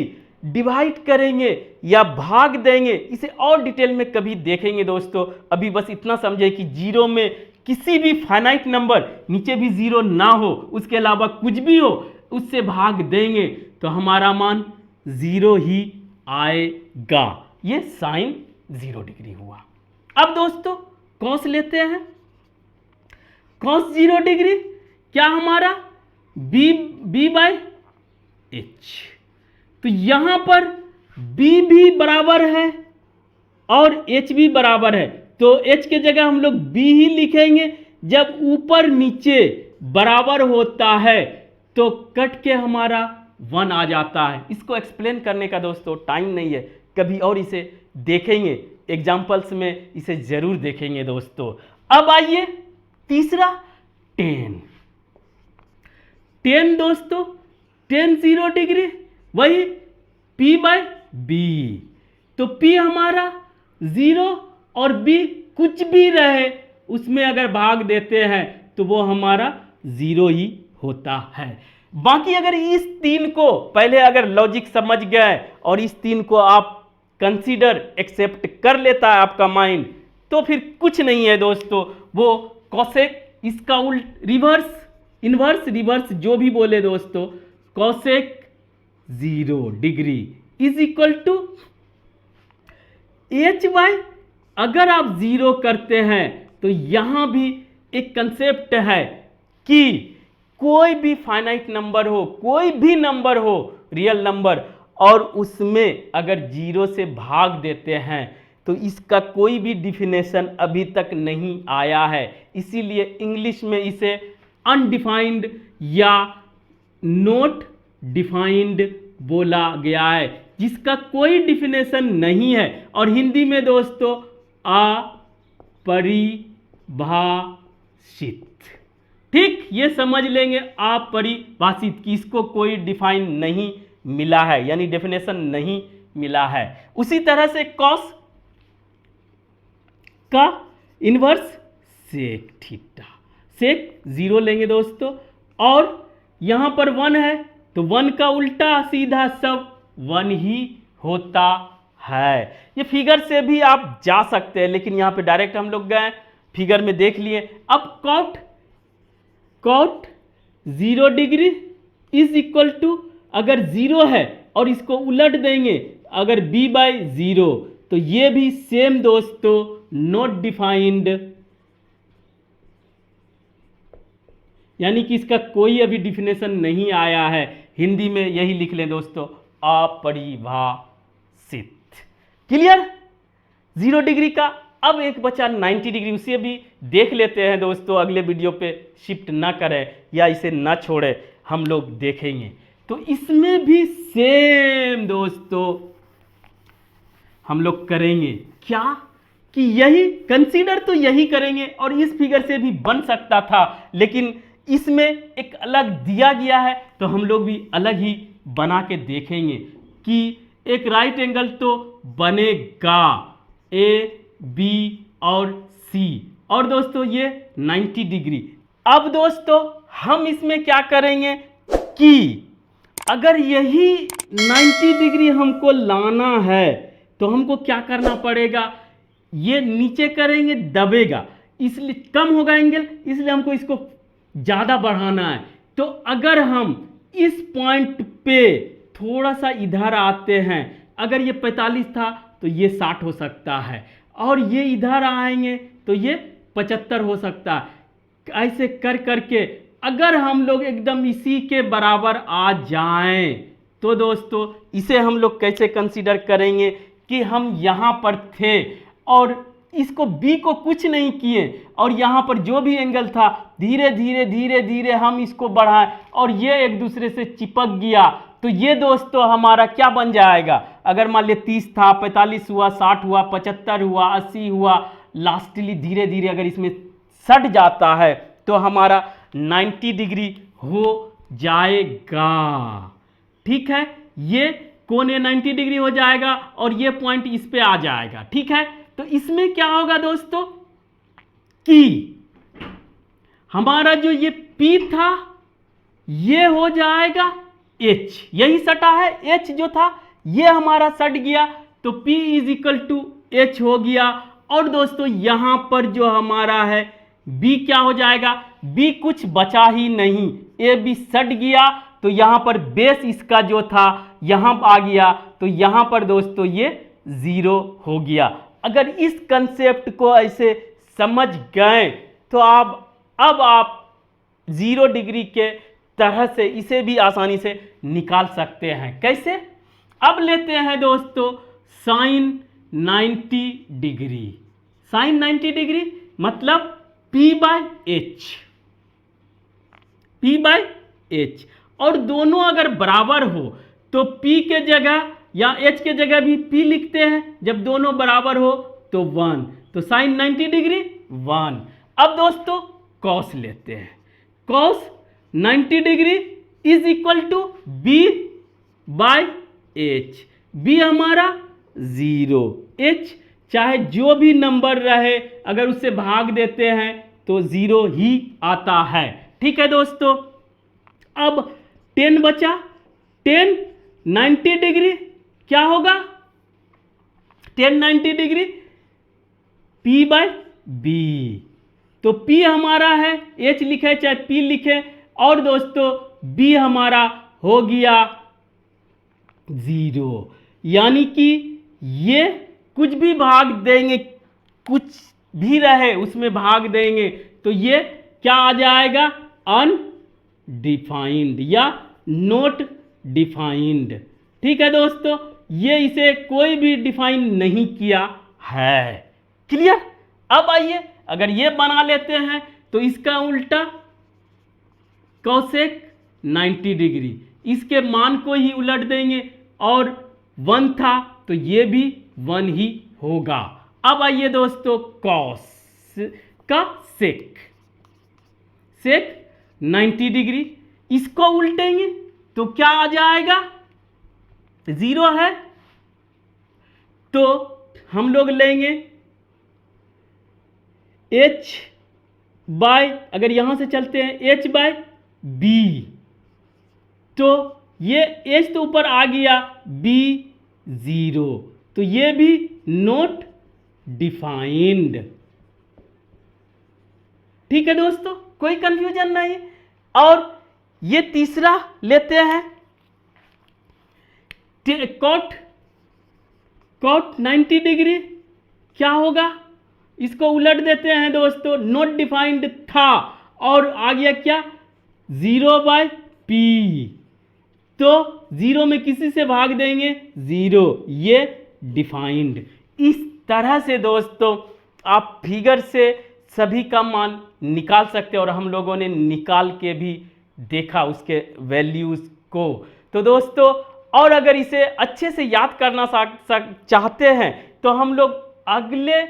डिवाइड करेंगे या भाग देंगे, इसे और डिटेल में कभी देखेंगे दोस्तों। अभी बस इतना समझे कि 0 में किसी भी फाइनाइट नंबर, नीचे भी 0 ना हो, उसके अलावा कुछ भी हो, उससे भाग देंगे तो हमारा मान 0 ही आएगा। ये साइन 0 डिग्री हुआ। अब दोस्तों कॉस लेते हैं, कॉस 0 डिग्री क्या हमारा B बाय H। तो यहां पर B भी बराबर है और H भी बराबर है, तो H के जगह हम लोग B ही लिखेंगे। जब ऊपर नीचे बराबर होता है तो कट के हमारा 1 आ जाता है। इसको एक्सप्लेन करने का दोस्तों टाइम नहीं है, कभी और इसे देखेंगे, एग्जाम्पल्स में इसे जरूर देखेंगे दोस्तों। अब आइए तीसरा 10 दोस्तों, 10 0 डिग्री, वही P बाय B। तो P हमारा 0 और B कुछ भी रहे उसमें अगर भाग देते हैं तो वो हमारा 0 ही होता है। बाकी अगर इस 3 को पहले अगर लॉजिक समझ गए और इस 3 को आप कंसीडर एक्सेप्ट कर लेता है आपका माइंड, तो फिर कुछ नहीं है दोस्तों, वो कॉसेक, इसका उल्ट रिवर्स, इनवर्स, रिवर्स जो भी बोले दोस्तों, cosec 0 degree is equal to H by, अगर आप 0 करते हैं तो यहां भी एक कंसेप्ट है कि कोई भी फाइनाइट नंबर हो, कोई भी नंबर हो, रियल नंबर, और उसमें अगर 0 से भाग देते हैं तो इसका कोई भी डिफिनेशन अभी तक नहीं आया है, इसीलिए इंग्लिश में इसे अनडिफाइंड या नॉट डिफाइंड बोला गया है, जिसका कोई डिफिनेशन नहीं है। और हिंदी में दोस्तों अपरिभाषित। ठीक, ये समझ लेंगे अपरिभाषित कि इसको कोई डिफाइन नहीं मिला है, यानी डेफिनेशन नहीं मिला है। उसी तरह से कॉस का इनवर्स सेक थीटा, सेक 0 लेंगे दोस्तों, और यहां पर 1 है तो 1 का उल्टा सीधा सब 1 ही होता है। ये फिगर से भी आप जा सकते हैं, लेकिन यहां पे डायरेक्ट हम लोग गए, फिगर में देख लिए। अब cot 0 degree is equal to, अगर 0 है और इसको उलट देंगे अगर b/0, तो ये भी सेम दोस्तों नॉट डिफाइंड, यानी कि इसका कोई अभी डिफिनेशन नहीं आया है। हिंदी में यही लिख लें दोस्तों, अपरिभाषित। क्लियर? 0 डिग्री का। अब एक बचा 90 डिग्री, उसे भी देख लेते हैं दोस्तों, अगले वीडियो पे शिफ्ट ना करें या इसे ना छोड़ें, हम लोग देखेंगे। तो इसमें भी सेम दोस्तों हम लोग करेंगे क्या कि यही कंसीडर तो यही करेंगे, और इस फिगर से भी बन सकता था, लेकिन इसमें एक अलग दिया गया है तो हम लोग भी अलग ही बना के देखेंगे कि एक राइट एंगल तो बनेगा ए बी और सी, और दोस्तों ये 90 डिग्री। अब दोस्तों हम इसमें क्या करेंगे कि अगर यही 90 डिग्री हमको लाना है तो हमको क्या करना पड़ेगा, ये नीचे करेंगे दबेगा, इसलिए कम होगा एंगल, इसलिए हमको इसको ज़्यादा बढ़ाना है। तो अगर हम इस पॉइंट पे थोड़ा सा इधर आते हैं, अगर ये 45 था तो ये 60 हो सकता है, और ये इधर आएंगे तो ये 75 हो सकता है। ऐसे कर करके अगर हम लोग एकदम इसी के बराबर आ जाएं तो दोस्तों इसे हम लोग कैसे कंसीडर करेंगे कि हम यहाँ पर थे और इसको बी को कुछ नहीं किए, और यहाँ पर जो भी एंगल था धीरे धीरे धीरे धीरे हम इसको बढ़ाएं और ये एक दूसरे से चिपक गया, तो ये दोस्तों हमारा क्या बन जाएगा। अगर मान लिया 30 था, 45 हुआ, 60 हुआ, 75 हुआ, 80 हुआ, लास्टली धीरे धीरे अगर इसमें सट जाता है तो हमारा 90 डिग्री हो जाएगा। ठीक है, ये कोने 90 डिग्री हो जाएगा और ये पॉइंट इस पे आ जाएगा। ठीक है, तो इसमें क्या होगा दोस्तों कि हमारा जो ये P था ये हो जाएगा H, यही सटा है, H जो था ये हमारा सट गया, तो P is equal to H हो गया। और दोस्तों यहां पर जो हमारा है B क्या हो जाएगा, B कुछ बचा ही नहीं, A B सट गया, तो यहां पर बेस इसका जो था यहां आ गया, तो यहां पर दोस्तों ये 0 हो गया। अगर इस कंसेप्ट को ऐसे समझ गए तो अब आप 0 डिग्री के तरह से इसे भी आसानी से निकाल सकते हैं। कैसे? अब लेते हैं दोस्तों साइन 90 डिग्री। साइन 90 डिग्री मतलब P/H, P/H, और दोनों अगर बराबर हो तो P के जगह या H के जगह भी P लिखते हैं, जब दोनों बराबर हो तो 1, तो साइन 90 डिग्री 1। अब दोस्तों कॉस लेते हैं, cos 90 degree is equal to B/H, B हमारा 0, H चाहे जो भी नंबर रहे अगर उससे भाग देते हैं तो 0 ही आता है। ठीक है दोस्तों, अब 10 बचा, 10 90 डिग्री क्या होगा, 10 90 डिग्री P/B, तो P हमारा है, H लिखे चाहे P लिखे, और दोस्तों B हमारा हो गया 0, यानी कि ये कुछ भी भाग देंगे, कुछ भी रहे उसमें भाग देंगे तो ये क्या आ जाएगा, अनडिफाइंड या नॉट डिफाइंड। ठीक है दोस्तों, ये इसे कोई भी डिफाइन नहीं किया है। क्लियर? अब आइए अगर ये बना लेते हैं तो इसका उल्टा कोसेक 90 डिग्री, इसके मान को ही उलट देंगे और 1 था तो ये भी 1 ही होगा। अब आइए दोस्तों कॉस का सेक 90 डिग्री, इसको उल्टेंगे तो क्या आ जाएगा, 0 है तो हम लोग लेंगे h बाय, अगर यहां से चलते हैं h बाय b, तो ये h तो ऊपर आ गया, b 0, तो ये भी नॉट डिफाइंड। ठीक है दोस्तों, कोई कंफ्यूजन नहीं। और ये तीसरा लेते हैं कॉट 90 डिग्री, क्या होगा, इसको उलट देते हैं दोस्तों, नॉट डिफाइंड था और आ गया क्या, 0 बाय p, तो 0 में किसी से भाग देंगे, 0, ये डिफाइंड। इस तरह से दोस्तों आप फिगर से सभी का मान निकाल सकते हैं और हम लोगों ने निकाल के भी देखा उसके वैल्यूज को। तो दोस्तों और अगर इसे अच्छे से याद करना चाहते हैं तो हम लोग अगले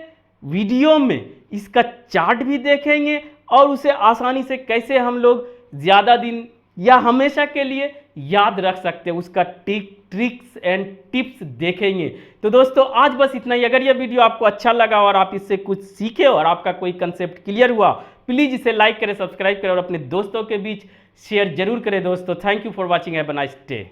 वीडियो में इसका चार्ट भी देखेंगे और उसे आसानी से कैसे हम लोग ज़्यादा दिन या हमेशा के लिए याद रख सकते हैं, उसका ट्रिक्स एंड टिप्स देखेंगे। तो दोस्तों आज बस इतना ही। अगर यह वीडियो आपको अच्छा लगा और आप इससे कुछ सीखे और आपका कोई कंसेप्ट क्लियर हुआ, प्लीज़ इसे लाइक करें, सब्सक्राइब करें और अपने दोस्तों के बीच शेयर जरूर करें दोस्तों। Thank you for watching, have a nice day.